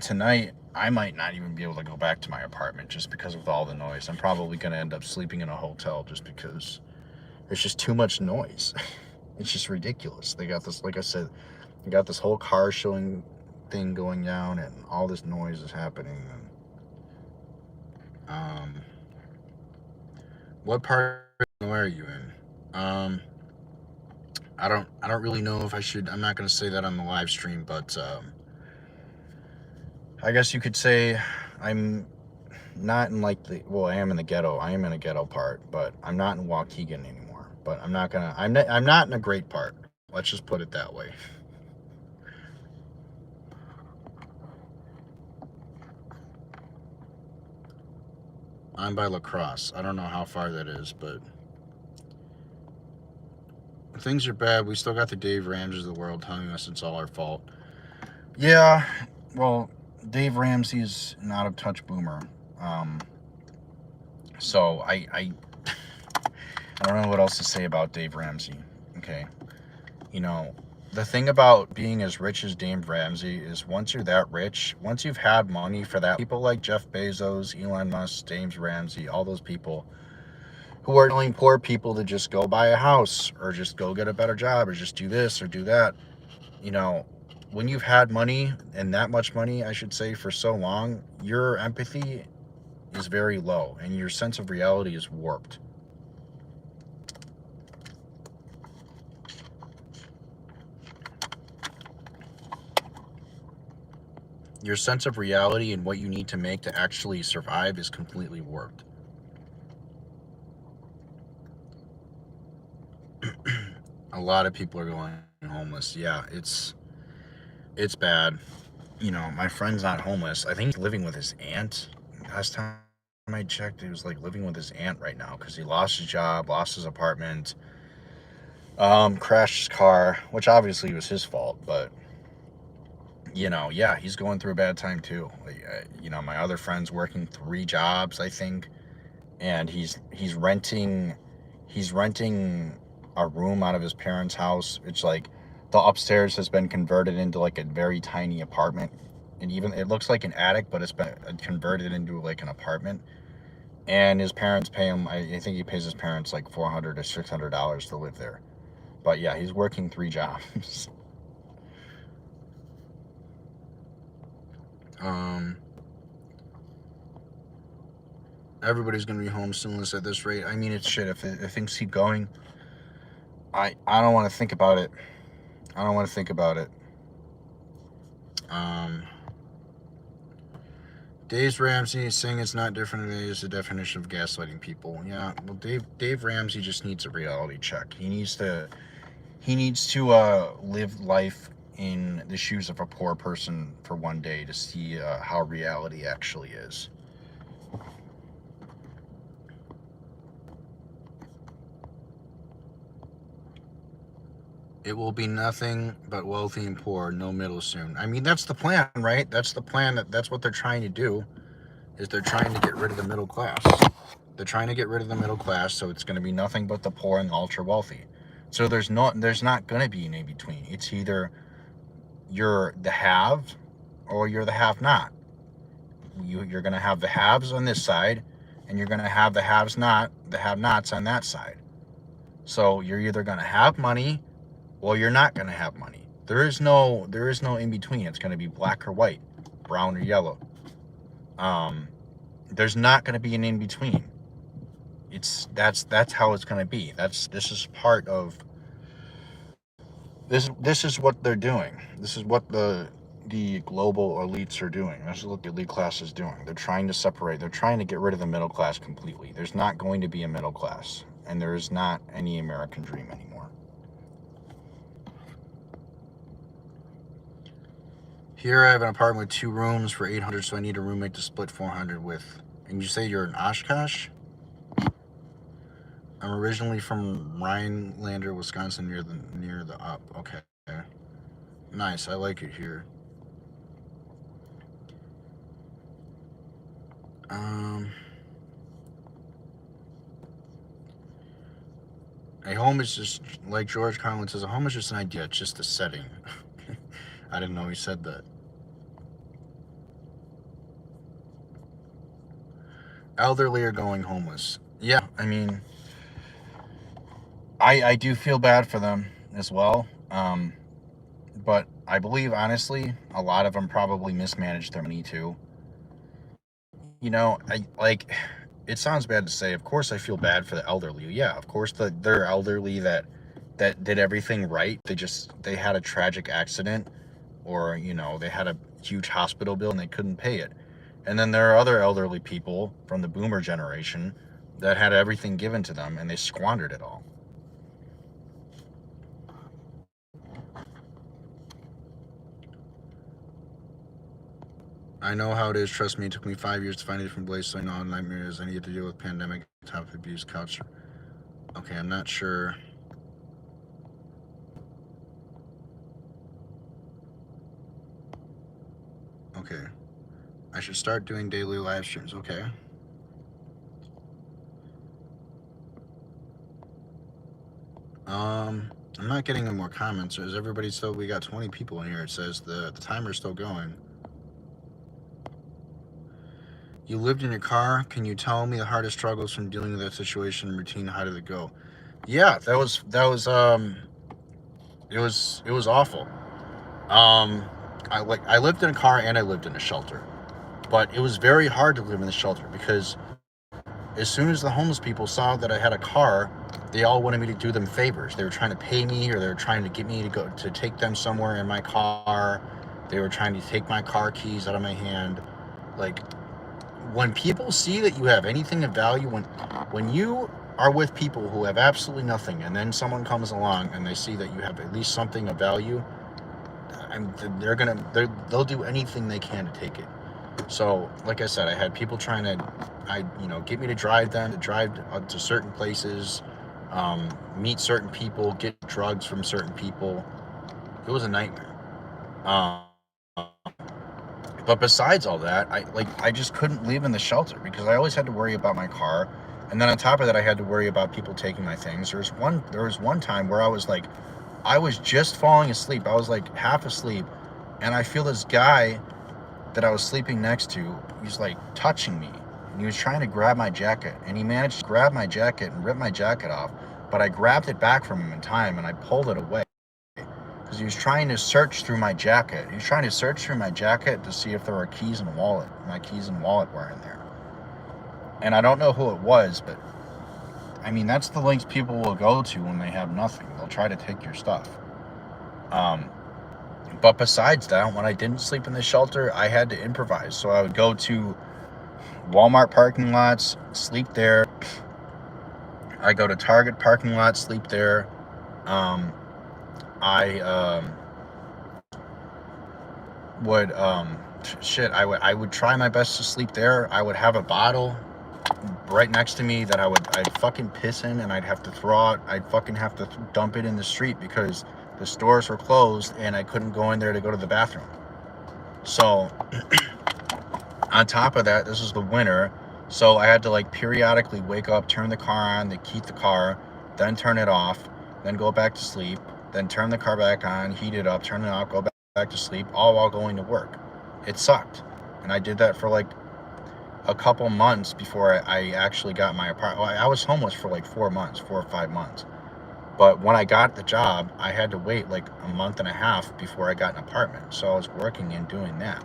tonight I might not even be able to go back to my apartment just because of all the noise. I'm probably going to end up sleeping in a hotel just because there's just too much noise. It's just ridiculous. They got this, like I said, they got this whole car showing thing going down, and all this noise is happening. What part of Illinois are you in? I don't really know if I should. I'm not going to say that on the live stream, but I guess you could say I'm not in like the, well, I am in the ghetto. I am in a ghetto part, but I'm not in Waukegan anymore. But I'm not gonna. I'm not in a great part. Let's just put it that way. I'm by La Crosse. I don't know how far that is, but things are bad. We still got the Dave Ramseys of the world telling us it's all our fault. Yeah, well, Dave Ramsey's an out of touch boomer. So I don't know what else to say about Dave Ramsey. Okay, you know, the thing about being as rich as Dave Ramsey is once you're that rich, once you've had money for that, people like Jeff Bezos, Elon Musk, Dave Ramsey, all those people who are telling poor people to just go buy a house or just go get a better job or just do this or do that. You know, when you've had money, and that much money, I should say, for so long, your empathy is very low and your sense of reality is warped. Your sense of reality and what you need to make to actually survive is completely warped. A lot of people are going homeless. Yeah, it's bad. You know, my friend's not homeless. I think he's living with his aunt. Last time I checked, he was like living with his aunt right now because he lost his job, lost his apartment, crashed his car, which obviously was his fault, but you know, yeah, he's going through a bad time too. You know, my other friend's working 3 jobs, I think, and he's renting a room out of his parents' house. It's like the upstairs has been converted into like a very tiny apartment, and even it looks like an attic, but it's been converted into like an apartment. And his parents pay him. I think he pays his parents like $400 to $600 to live there. But yeah, he's working 3 jobs. Everybody's gonna be homeless at this rate. I mean, it's shit. If things keep going, I don't want to think about it. I don't want to think about it. Dave Ramsey is saying it's not different today is the definition of gaslighting people. Yeah, well, Dave Ramsey just needs a reality check. He needs to live life in the shoes of a poor person for one day to see how reality actually is. It will be nothing but wealthy and poor, no middle soon. I mean, that's the plan, right? That's the plan. That's what they're trying to do, is they're trying to get rid of the middle class. They're trying to get rid of the middle class, so it's going to be nothing but the poor and ultra wealthy. So there's not going to be an in-between. It's either you're the have or you're the have-not. You're going to have the haves on this side, and you're going to have the have-nots on that side. So you're either going to have money or you're not going to have money. There is no in between. It's going to be black or white, brown or yellow. There's not going to be an in between. That's how it's going to be. This is part of this is what they're doing. This is what the global elites are doing. This is what the elite class is doing. They're trying to separate. They're trying to get rid of the middle class completely. There's not going to be a middle class, and there is not any American dream anymore. Here I have an apartment with 2 rooms for $800, so I need a roommate to split $400 with. And you say you're in Oshkosh? I'm originally from Rhinelander, Wisconsin, near the up. Okay. Nice. I like it here. A home is just, like George Carlin says, a home is just an idea. It's just a setting. I didn't know he said that. Elderly are going homeless. Yeah, I mean, I do feel bad for them as well. But I believe, honestly, a lot of them probably mismanaged their money too. You know, it sounds bad to say. Of course, I feel bad for the elderly. Yeah, of course, they're elderly that that did everything right. They had a tragic accident, or they had a huge hospital bill and they couldn't pay it. And then there are other elderly people from the boomer generation that had everything given to them and they squandered it all. I know how it is. Trust me, it took me 5 years to find a different place, so I know how nightmares I need to deal with pandemic, top abuse, couch. Okay, I'm not sure. Okay. I should start doing daily live streams. Okay. I'm not getting any more comments. Is everybody still? We got 20 people in here. It says the timer's still going. You lived in your car. Can you tell me the hardest struggles from dealing with that situation and routine? How did it go? Yeah, it was awful. I lived in a car and I lived in a shelter, but it was very hard to live in the shelter because as soon as the homeless people saw that I had a car, they all wanted me to do them favors. They were trying to pay me, or they were trying to get me to go to take them somewhere in my car. They were trying to take my car keys out of my hand. Like, when people see that you have anything of value, when you are with people who have absolutely nothing, and then someone comes along and they see that you have at least something of value, they'll do anything they can to take it. So, like I said, I had people trying to, get me to drive to certain places, meet certain people, get drugs from certain people. It was a nightmare. But besides all that, I just couldn't live in the shelter because I always had to worry about my car, and then on top of that, I had to worry about people taking my things. There was one time where I was just falling asleep. I was like half asleep, and I feel this guy that I was sleeping next to, he's like touching me, and he was trying to grab my jacket, and he managed to grab my jacket and rip my jacket off, but I grabbed it back from him in time and I pulled it away because he was trying to search through my jacket. He was trying to search through my jacket to see if there were keys and wallet. My keys and wallet were in there. And I don't know who it was, but I mean, that's the lengths people will go to when they have nothing. They'll try to take your stuff. But besides that, when I didn't sleep in the shelter, I had to improvise. So I would go to Walmart parking lots, sleep there. I go to Target parking lots, sleep there. I would try my best to sleep there. I would have a bottle right next to me that I'd fucking piss in, and I'd have to throw out. I'd fucking have to dump it in the street because the stores were closed and I couldn't go in there to go to the bathroom. So on top of that, this was the winter, so I had to periodically wake up, turn the car on, to heat the car, then turn it off, then go back to sleep, then turn the car back on, heat it up, turn it off, go back to sleep, all while going to work. It sucked. And I did that for a couple months before I actually got my apartment. I was homeless for 4 or 5 months. But when I got the job, I had to wait a month and a half before I got an apartment. So I was working and doing that.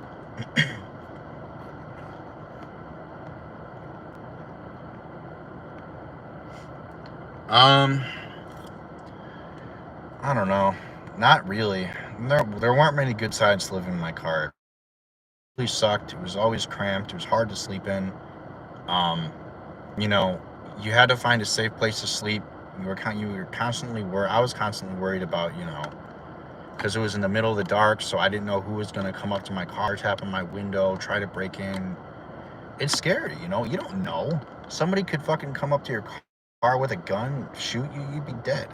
I don't know. Not really. There weren't many good sides to living in my car. It really sucked. It was always cramped. It was hard to sleep in. You had to find a safe place to sleep. I was constantly worried about, because it was in the middle of the dark, so I didn't know who was going to come up to my car, tap on my window, try to break in. It's scary, you don't know. Somebody could fucking come up to your car with a gun, shoot you, you'd be dead.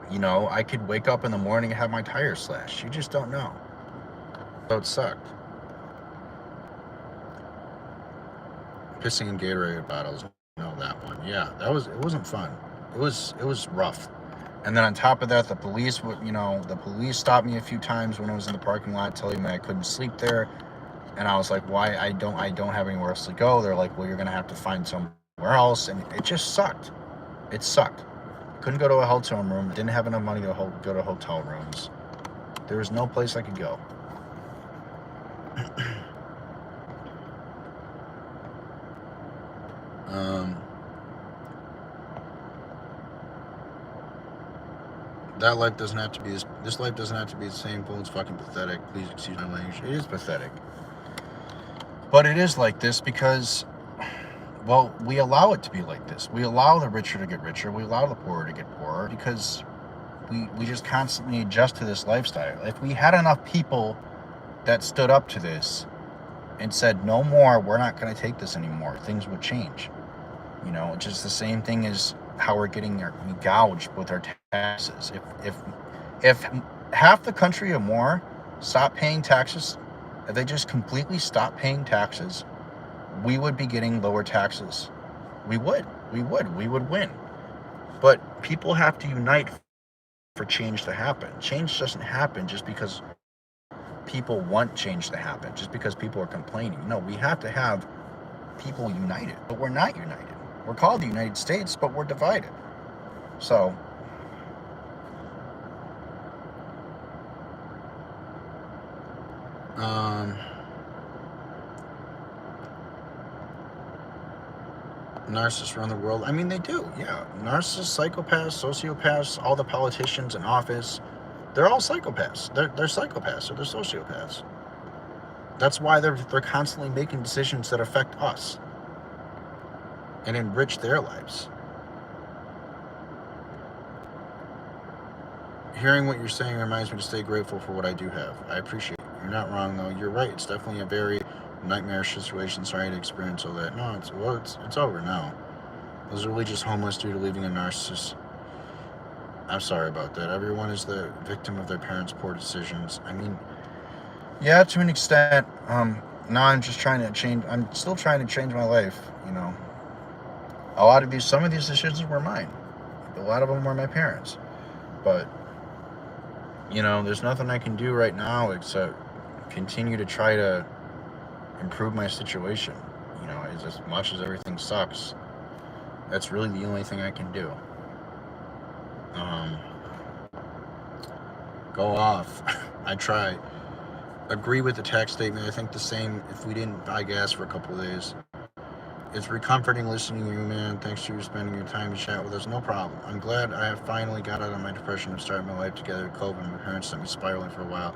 I could wake up in the morning and have my tires slashed. You just don't know. So it sucked. Pissing in Gatorade bottles. No, that one. Yeah, it wasn't fun. It was rough. And then on top of that, the police stopped me a few times when I was in the parking lot, telling me I couldn't sleep there. And I was like, why? I don't have anywhere else to go. They're like, well, you're gonna have to find somewhere else. And it just sucked. It sucked. Couldn't go to a hotel room. Didn't have enough money to go to hotel rooms. There was no place I could go. That life doesn't have to be this life doesn't have to be the same. It's fucking pathetic. Please excuse my language. It is pathetic. But it is like this because, well, we allow it to be like this. We allow the richer to get richer. We allow the poorer to get poorer because we just constantly adjust to this lifestyle. If we had enough people that stood up to this and said, no more, we're not going to take this anymore, things would change. You know, just the same thing as how we're getting gouged with our taxes. If half the country or more stopped paying taxes, if they just completely stopped paying taxes, we would be getting lower taxes. We would win. But people have to unite for change to happen. Change doesn't happen just because people want change to happen, just because people are complaining. No, we have to have people united, but we're not united. We're called the United States, but we're divided. So, narcissists run the world. I mean, they do, yeah. Narcissists, psychopaths, sociopaths, all the politicians in office, they're all psychopaths. They're psychopaths or they're sociopaths. That's why they're constantly making decisions that affect us and enrich their lives. Hearing what you're saying reminds me to stay grateful for what I do have. I appreciate it. You're not wrong, though. You're right. It's definitely a very nightmarish situation. Sorry to experience all that. No, it's over now. I was really just homeless due to leaving a narcissist. I'm sorry about that. Everyone is the victim of their parents' poor decisions. I mean, yeah, to an extent. Now I'm just trying to change. I'm still trying to change my life, you know. Some of these decisions were mine. A lot of them were my parents. But, you know, there's nothing I can do right now except continue to try to improve my situation. You know, as much as everything sucks, that's really the only thing I can do. Go off. I try. Agree with the tax statement. I think the same if we didn't buy gas for a couple of days. It's comforting listening to you, man. Thanks for spending your time to chat with us. No problem. I'm glad I have finally got out of my depression and started my life together with COVID. My parents sent me spiraling for a while.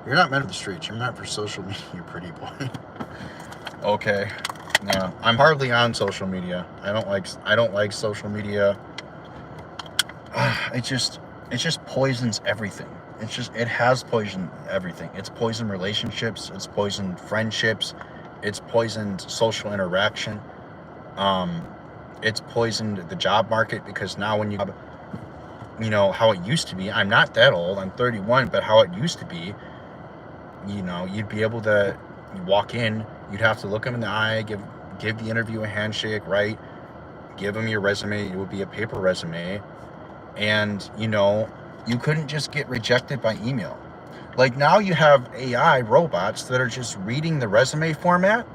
You're not meant for the streets. You're meant for social media, you pretty boy. Okay. Yeah, I'm hardly on social media. I don't like social media. It just poisons everything. It has poisoned everything. It's poisoned relationships. It's poisoned friendships. It's poisoned social interaction. It's poisoned the job market because now when you know, how it used to be, I'm not that old, I'm 31, but how it used to be, you know, you'd be able to walk in, you'd have to look them in the eye, give the interview a handshake, right? Give them your resume. It would be a paper resume. And, you know, you couldn't just get rejected by email. Like now you have AI robots that are just reading the resume format.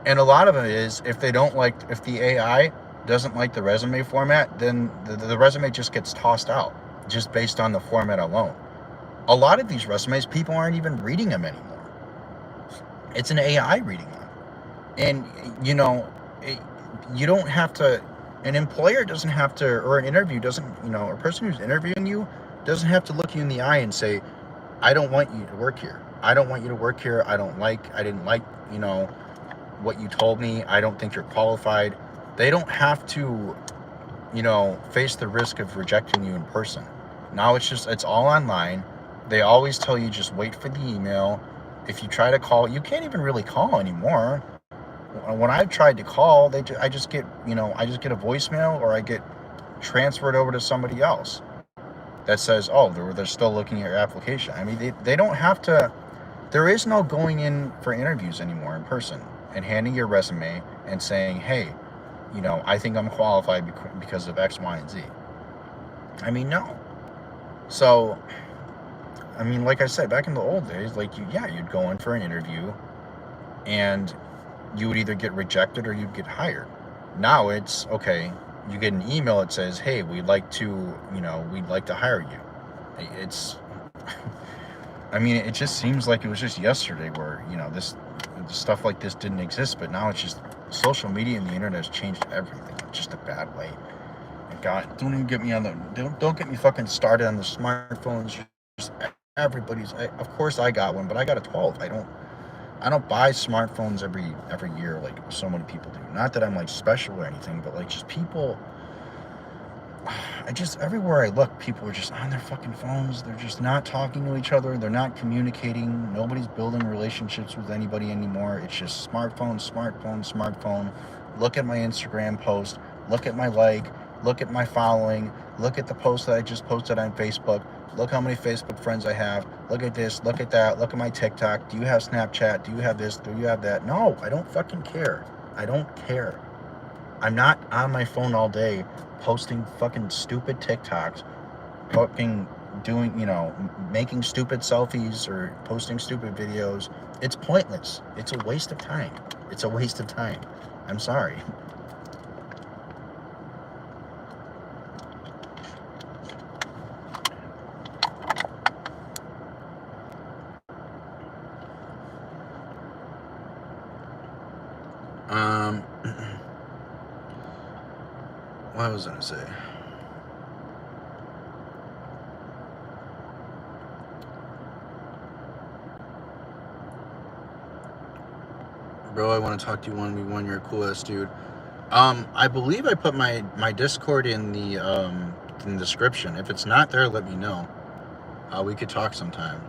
And a lot of it is if the AI doesn't like the resume format, then the resume just gets tossed out just based on the format alone. A lot of these resumes, people aren't even reading them anymore. It's an AI reading them. And, you know, you don't have to, an employer doesn't have to, or an interview doesn't, you know, a person who's interviewing you doesn't have to look you in the eye and say, I don't want you to work here. I don't want you to work here. I didn't like, you know, what you told me. I don't think you're qualified. They don't have to, you know, face the risk of rejecting you in person. Now it's all online. They always tell you just wait for the email. If you try to call, you can't even really call anymore. When I've tried to call, I just get a voicemail or I get transferred over to somebody else that says, oh, they're still looking at your application. I mean, they don't have to, there is no going in for interviews anymore in person and handing your resume and saying, hey, you know, I think I'm qualified because of X, Y, and Z. I mean, no. So, I mean, like I said, back in the old days, like, you'd go in for an interview and you would either get rejected or you'd get hired. Now it's, okay, you get an email that says, hey, we'd like to hire you. It's, I mean, it just seems like it was just yesterday where, you know, this stuff like this didn't exist, but now it's just social media and the internet has changed everything in just a bad way. God, don't even get me on the, don't get me fucking started on the smartphones. Just everybody's, of course I got one, but I got a 12. I don't buy smartphones every year like so many people do. Not that I'm like special or anything, but like just people, everywhere I look, people are just on their fucking phones. They're just not talking to each other. They're not communicating. Nobody's building relationships with anybody anymore. It's just smartphone, smartphone, smartphone. Look at my Instagram post. Look at my like. Look at my following. Look at the post that I just posted on Facebook. Look how many Facebook friends I have. Look at this. Look at that. Look at my TikTok. Do you have Snapchat? Do you have this? Do you have that? No, I don't fucking care. I don't care. I'm not on my phone all day posting fucking stupid TikToks, fucking doing, making stupid selfies or posting stupid videos. It's pointless. It's a waste of time. It's a waste of time. I'm sorry. What was I gonna say? Bro, I want to talk to you 1v1. You're a cool ass dude. I believe I put my Discord in the description. If it's not there, let me know. We could talk sometime.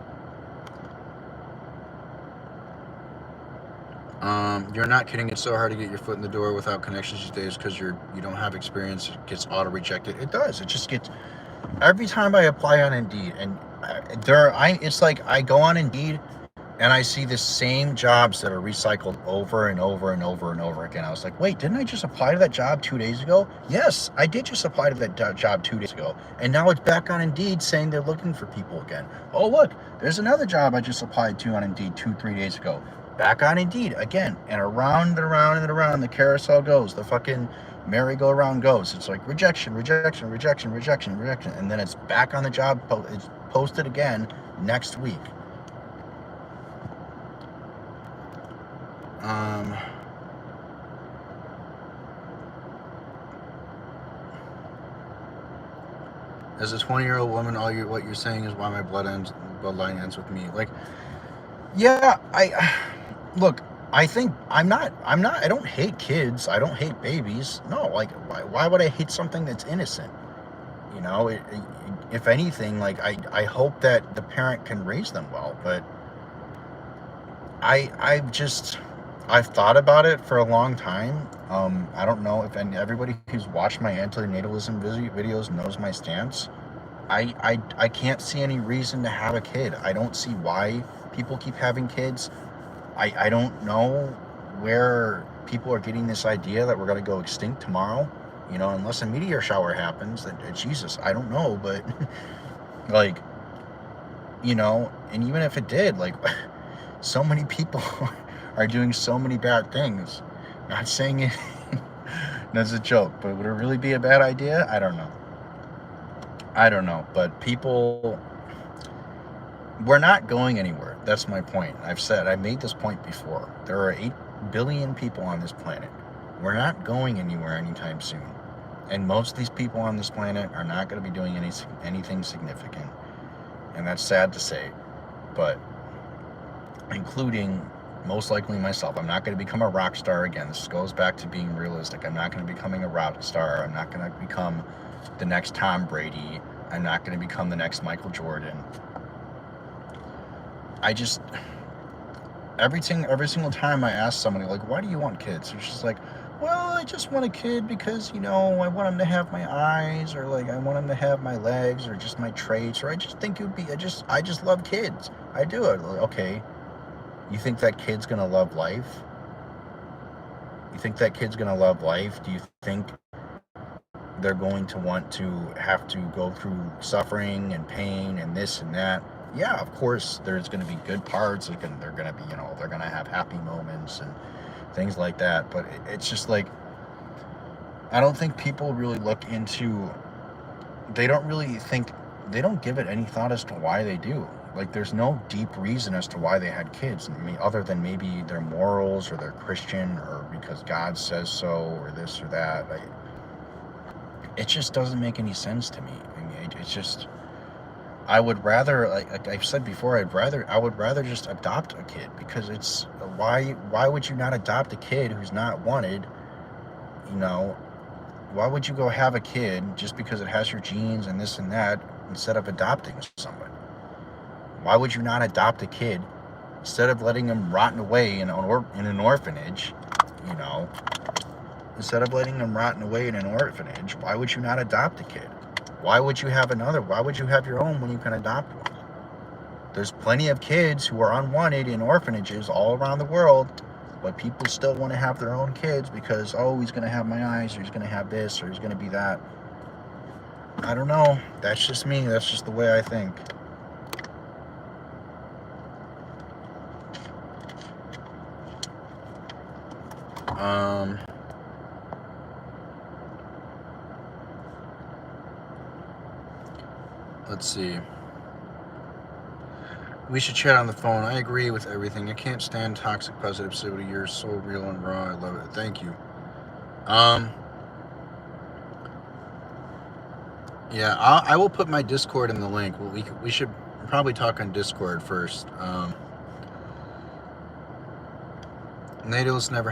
You're not kidding. It's so hard to get your foot in the door without connections these days because you don't have experience. It gets auto rejected. It does. It just gets, every time I apply on Indeed, and it's like I go on Indeed and I see the same jobs that are recycled over and over and over and over again. I was like, wait, didn't I just apply to that job 2 days ago? Yes, I did just apply to that job 2 days ago. And now it's back on Indeed saying they're looking for people again. Oh, look, there's another job I just applied to on Indeed 2-3 days ago. Back on Indeed again, and around and around and around the carousel goes. The fucking merry-go-round goes. It's like rejection, rejection, rejection, rejection, rejection, and then it's back on the job. It's posted again next week. As a 20-year-old woman, what you're saying is why my bloodline ends with me. Like, yeah, look, I think I don't hate kids. I don't hate babies. No, like, why would I hate something that's innocent? If anything, like, I hope that the parent can raise them well, but I've thought about it for a long time. I don't know if everybody who's watched my antinatalism videos knows my stance. I can't see any reason to have a kid. I don't see why people keep having kids. I don't know where people are getting this idea that we're going to go extinct tomorrow, unless a meteor shower happens. Jesus, I don't know, but like, and even if it did, like, so many people are doing so many bad things. Not saying it as a joke, but would it really be a bad idea? I don't know, but people, we're not going anywhere. That's my point. I made this point before. There are 8 billion people on this planet. We're not going anywhere anytime soon. And most of these people on this planet are not going to be doing anything significant. And that's sad to say, but including most likely myself. I'm not going to become a rock star again. This goes back to being realistic. I'm not going to be becoming a rock star. I'm not going to become the next Tom Brady. I'm not going to become the next Michael Jordan. Every single time I ask somebody, like, why do you want kids? It's just like, well, I just want a kid because, I want him to have my eyes, or like I want him to have my legs, or just my traits, or I just think I just love kids. I do it. Okay. You think that kid's going to love life? You think that kid's going to love life? Do you think they're going to want to have to go through suffering and pain and this and that? Yeah, of course, there's going to be good parts. They're going to be, they're going to have happy moments and things like that. But it's just like, I don't think people really look into, they don't give it any thought as to why they do. Like, there's no deep reason as to why they had kids. I mean, other than maybe their morals, or they're Christian, or because God says so, or this or that. it just doesn't make any sense to me. I mean, it's just, I would rather, like I've said before, I would rather just adopt a kid, because it's, why would you not adopt a kid who's not wanted? You know, why would you go have a kid just because it has your genes and this and that, instead of adopting someone? Why would you not adopt a kid instead of letting them rot away in an orphanage? You know, instead of letting them rot away in an orphanage, why would you not adopt a kid? Why would you have why would you have your own when you can adopt one? There's plenty of kids who are unwanted in orphanages all around the world, but people still want to have their own kids because, oh, he's going to have my eyes, or he's going to have this, or he's going to be that. I don't know. That's just me. That's just the way I think. Let's see. We should chat on the phone. I agree with everything. I can't stand toxic positivity. You're so real and raw. I love it. Thank you. Yeah, I will put my Discord in the link. We should probably talk on Discord first. NATO's never